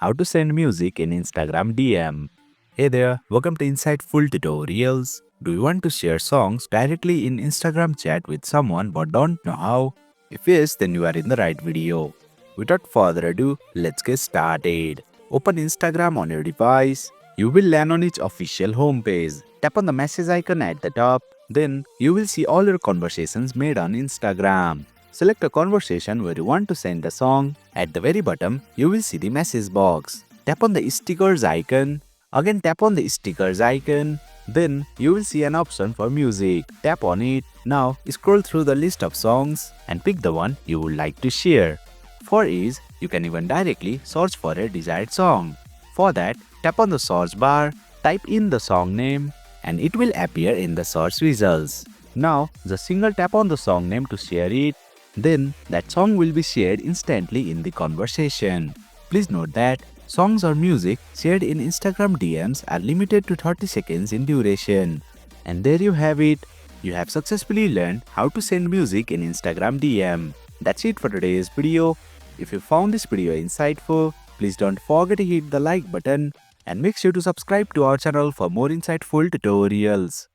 how to send music in Instagram DM. Hey there, welcome to Insightful Tutorials. Do you want to share songs directly in Instagram chat with someone but don't know how? If yes, then you are in the right video. Without further ado, let's get started. Open Instagram on your device. You will land on its official homepage. Tap on the message icon at the top. Then you will see all your conversations made on Instagram. Select a conversation where you want to send a song. At the very bottom, you will see the message box. Tap on the stickers icon. Again tap on the stickers icon. Then you will see an option for music. Tap on it. Now scroll through the list of songs and pick the one you would like to share. For ease, you can even directly search for a desired song. For that, tap on the search bar, type in the song name, and it will appear in the search results. Now, just single tap on the song name to share it. Then, that song will be shared instantly in the conversation. Please note that songs or music shared in Instagram DMs are limited to 30 seconds in duration. And there you have it. You have successfully learned how to send music in Instagram DM. That's it for today's video. If you found this video insightful, please don't forget to hit the like button and make sure to subscribe to our channel for more insightful tutorials.